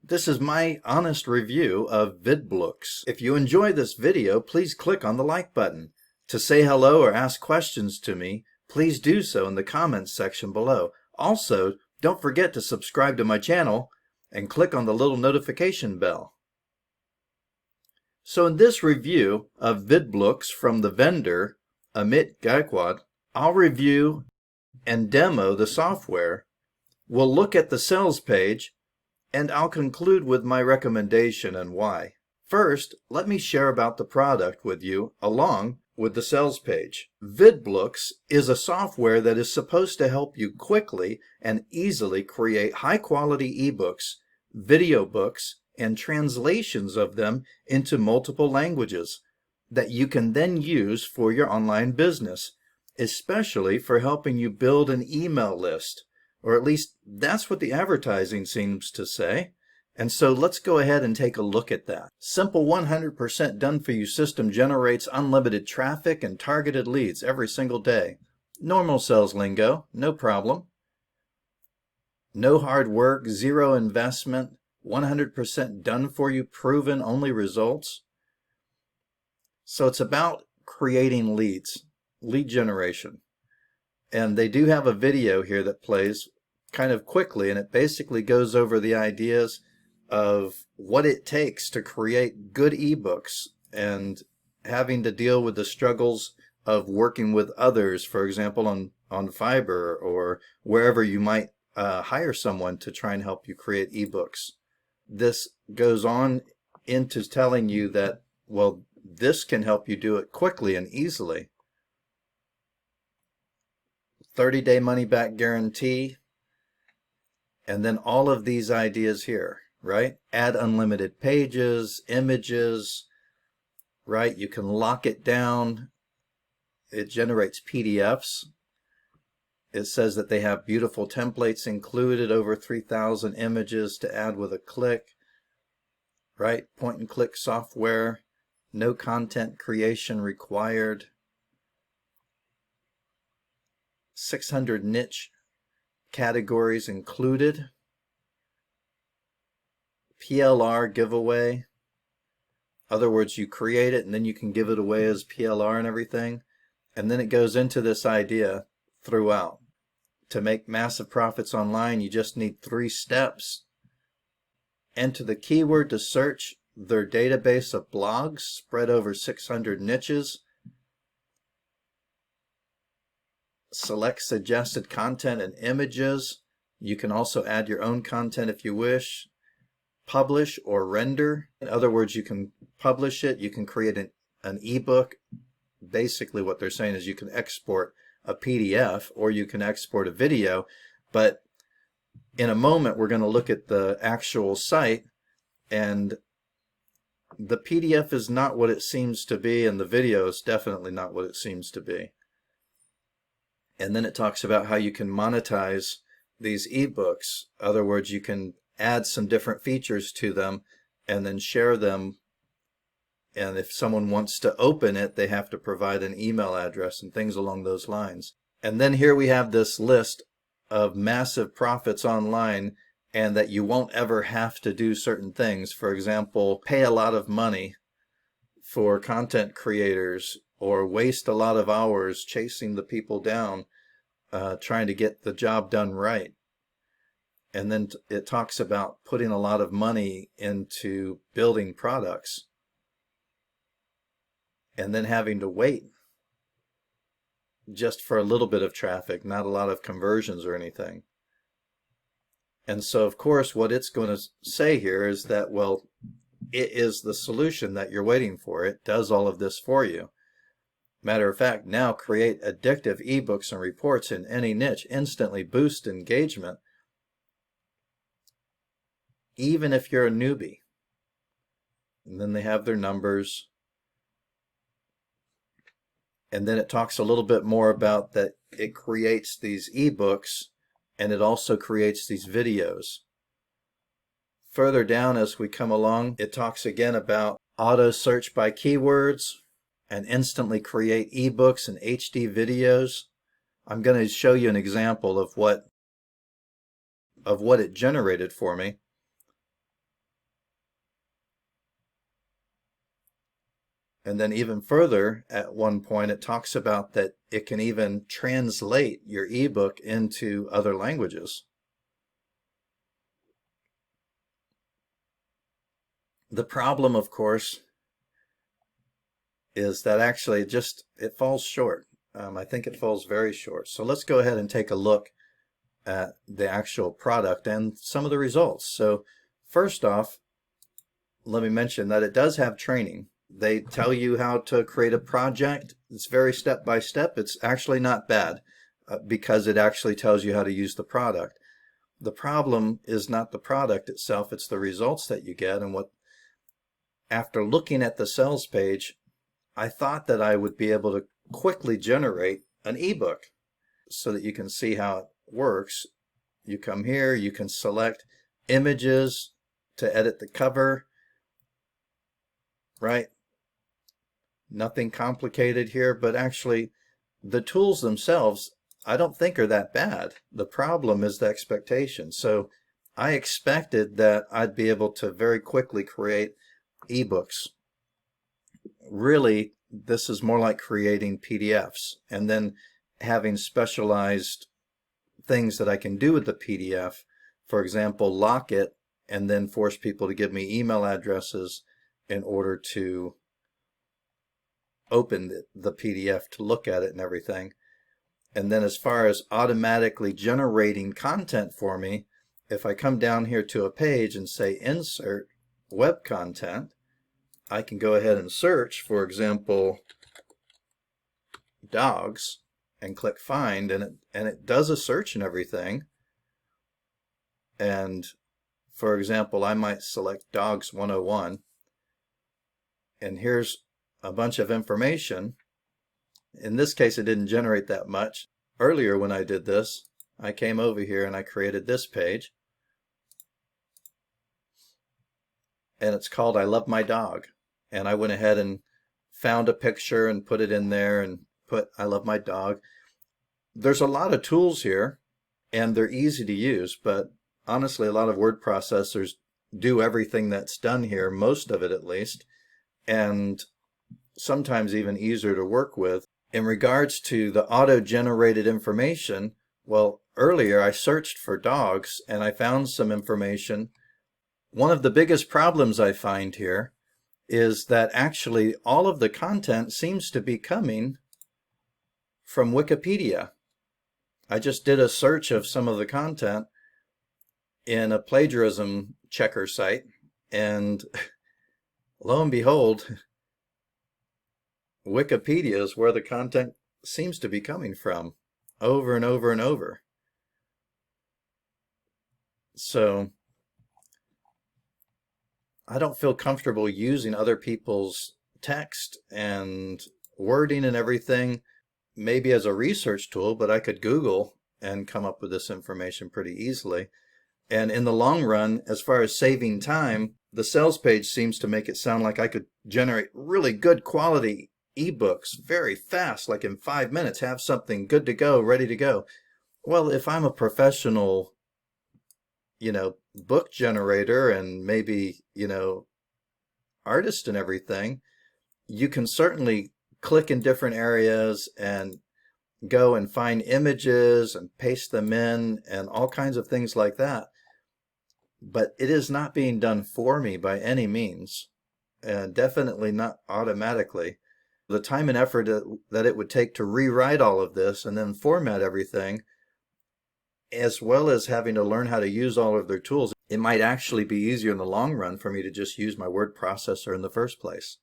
This is my honest review of VidBlooks. If you enjoy this video, please click on the like button. To say hello or ask questions to me, please do so in the comments section below. Also, don't forget to subscribe to my channel and click on the little notification bell. So in this review of VidBlooks from the vendor, Amit Gaikwad, I'll review and demo the software. We'll look at the sales page, and I'll conclude with my recommendation and why. First, let me share about the product with you along with the sales page. VidBlooks is a software that is supposed to help you quickly and easily create high-quality ebooks, video books, and translations of them into multiple languages that you can then use for your online business, especially for helping you build an email list. Or at least that's what the advertising seems to say. And so let's go ahead and take a look at that. Simple 100% done-for-you system generates unlimited traffic and targeted leads every single day. Normal sales lingo, no problem. No hard work, zero investment, 100% done-for-you, proven only results. So it's about creating leads, lead generation. And they do have a video here that plays kind of quickly, and it basically goes over the ideas of what it takes to create good ebooks and having to deal with the struggles of working with others, for example on Fiverr or wherever you might hire someone to try and help you create ebooks. This goes on into telling you that, well, this can help you do it quickly and easily. 30-day money-back guarantee, and then all of these ideas here, right? Add unlimited pages, images, right? You can lock it down. It generates PDFs. It says that they have beautiful templates included, over 3,000 images to add with a click, right? Point-and-click software, no content creation required. 600 niche categories included. PLR giveaway. Other words, you create it and then you can give it away as PLR and everything. And then it goes into this idea throughout. To make massive profits online, you just need 3 steps. Enter the keyword to search their database of blogs spread over 600 niches. Select suggested content and images. You can also add your own content if you wish. Publish or render. In other words, you can publish it. You can create an ebook. Basically what they're saying is you can export a PDF or you can export a video. But in a moment we're going to look at the actual site, and the PDF is not what it seems to be, and the video is definitely not what it seems to be. And then it talks about how you can monetize these ebooks. In other words, you can add some different features to them and then share them. And if someone wants to open it, they have to provide an email address and things along those lines. And then here we have this list of massive profits online, and that you won't ever have to do certain things. For example, pay a lot of money for content creators, or waste a lot of hours chasing the people down, trying to get the job done right. And then it talks about putting a lot of money into building products and then having to wait just for a little bit of traffic, not a lot of conversions or anything. And so, of course, what it's going to say here is that, well, it is the solution that you're waiting for. It does all of this for you. Matter of fact, now create addictive ebooks and reports in any niche. Instantly boost engagement, even if you're a newbie. And then they have their numbers. And then it talks a little bit more about that it creates these ebooks, and it also creates these videos. Further down as we come along, it talks again about auto search by keywords and instantly create ebooks and HD videos. I'm going to show you an example of what it generated for me. And then even further, at one point, it talks about that it can even translate your ebook into other languages. The problem, of course, is that actually it falls short. I think it falls very short. So let's go ahead and take a look at the actual product and some of the results. So first off, let me mention that it does have training. They tell you how to create a project. It's very step by step. It's actually not bad because it actually tells you how to use the product. The problem is not the product itself, it's the results that you get. And after looking at the sales page, I thought that I would be able to quickly generate an ebook so that you can see how it works. You come here, you can select images to edit the cover, right? Nothing complicated here, but actually the tools themselves I don't think are that bad. The problem is the expectation. So I expected that I'd be able to very quickly create ebooks. Really, this is more like creating PDFs and then having specialized things that I can do with the PDF. For example, lock it and then force people to give me email addresses in order to open the PDF to look at it and everything. And then as far as automatically generating content for me, if I come down here to a page and say insert web content, I can go ahead and search, for example, dogs, and click find, and it does a search and everything. And for example, I might select dogs 101, and here's a bunch of information. In this case, it didn't generate that much. Earlier when I did this, I came over here and I created this page, and it's called I Love My Dog. And I went ahead and found a picture and put it in there and put I love my dog. There's a lot of tools here and they're easy to use, but honestly a lot of word processors do everything that's done here, most of it at least, and sometimes even easier to work with. In regards to the auto-generated information, well, earlier I searched for dogs and I found some information. One of the biggest problems I find here is that actually all of the content seems to be coming from Wikipedia. I just did a search of some of the content in a plagiarism checker site, and lo and behold, Wikipedia is where the content seems to be coming from over and over and over. So I don't feel comfortable using other people's text and wording and everything, maybe as a research tool, but I could Google and come up with this information pretty easily. And in the long run, as far as saving time, the sales page seems to make it sound like I could generate really good quality ebooks very fast, like in 5 minutes, have something good to go, ready to go. Well, if I'm a professional, book generator and maybe, artist and everything, you can certainly click in different areas and go and find images and paste them in and all kinds of things like that. But it is not being done for me by any means, and definitely not automatically. The time and effort that it would take to rewrite all of this and then format everything, as well as having to learn how to use all of their tools, it might actually be easier in the long run for me to just use my word processor in the first place.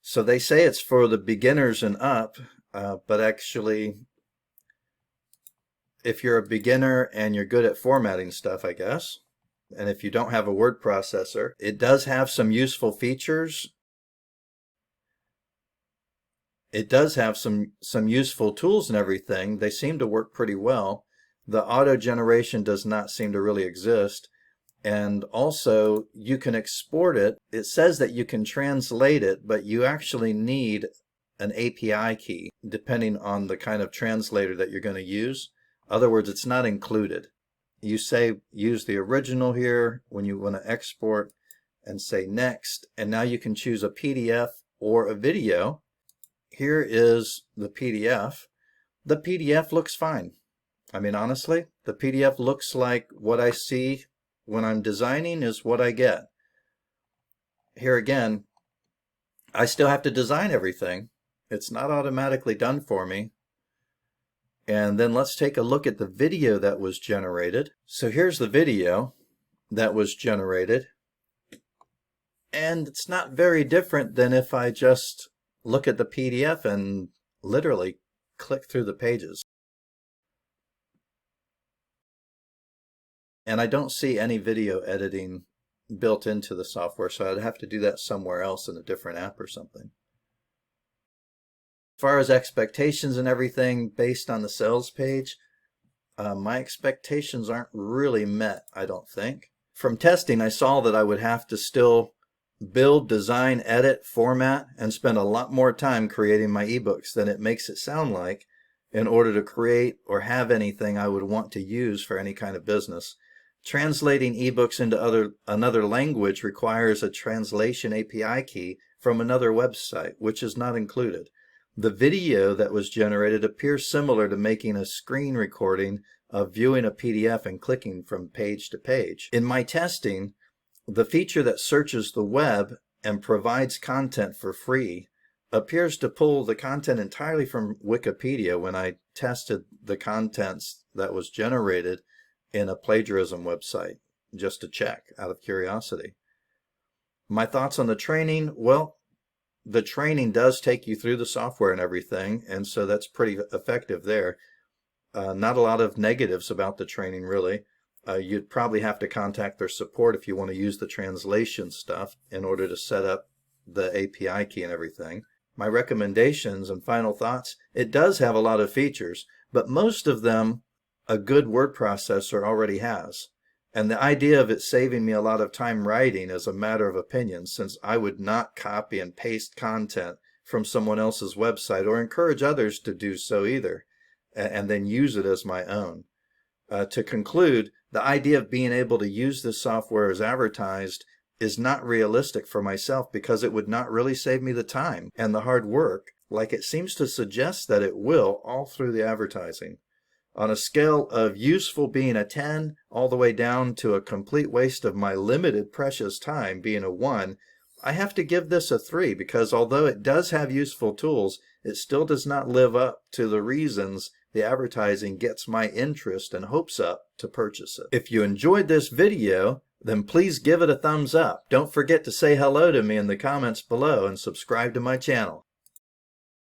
So they say it's for the beginners and up, but actually, if you're a beginner and you're good at formatting stuff, I guess, and if you don't have a word processor, it does have some useful features. It does have some useful tools and everything. They seem to work pretty well. The auto generation does not seem to really exist. And also, you can export it. It says that you can translate it, but you actually need an API key, depending on the kind of translator that you're going to use. In other words, it's not included. You say use the original here when you want to export and say next, and now you can choose a PDF or a video. Here is the PDF. The PDF looks fine. I mean, honestly, the PDF looks like what I see when I'm designing is what I get. Here again, I still have to design everything. It's not automatically done for me. And then let's take a look at the video that was generated. So here's the video that was generated. And it's not very different than if I just look at the PDF and literally click through the pages. And I don't see any video editing built into the software, so I'd have to do that somewhere else in a different app or something. As far as expectations and everything based on the sales page, my expectations aren't really met, I don't think. From testing, I saw that I would have to still build, design, edit, format, and spend a lot more time creating my ebooks than it makes it sound like in order to create or have anything I would want to use for any kind of business. Translating ebooks into another language requires a translation API key from another website, which is not included. The video that was generated appears similar to making a screen recording of viewing a PDF and clicking from page to page. In my testing, the feature that searches the web and provides content for free appears to pull the content entirely from Wikipedia when I tested the contents that was generated in a plagiarism website, just to check out of curiosity. My thoughts on the training, well, the training does take you through the software and everything, and so that's pretty effective there. Not a lot of negatives about the training, really. You'd probably have to contact their support if you want to use the translation stuff in order to set up the API key and everything. My recommendations and final thoughts, it does have a lot of features, but most of them a good word processor already has. And the idea of it saving me a lot of time writing is a matter of opinion, since I would not copy and paste content from someone else's website or encourage others to do so either, and then use it as my own. To conclude, the idea of being able to use this software as advertised is not realistic for myself because it would not really save me the time and the hard work like it seems to suggest that it will all through the advertising. On a scale of useful being a 10 all the way down to a complete waste of my limited precious time being a 1, I have to give this a 3 because although it does have useful tools, it still does not live up to the reasons the advertising gets my interest and hopes up to purchase it. If you enjoyed this video, then please give it a thumbs up. Don't forget to say hello to me in the comments below and subscribe to my channel.